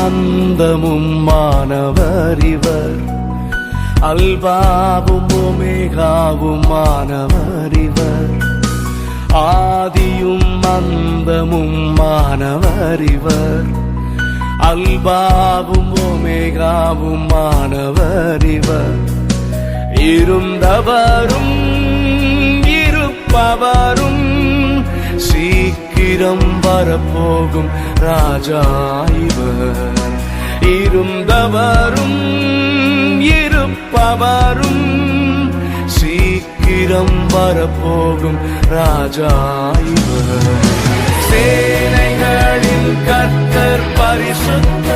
அந்தமும் மானவர் இவர், அல்பாவும் ஒமேகாவும் மானவர் இவர், ஆதியும் அந்தமும் மானவர் இவர், அல்பாவும் ஒமேகாவும் மானவர் இவர், இருந்தவரும் இருப்பவரும் சீக்கிரம் வரப்போகும் ராஜா இவர், இருந்தவரும் இருப்பவரும் சீக்கிரம் வரப்போகும் ராஜா இவர். சேனைகளின் கர்த்தர் பரிசுத்தர்,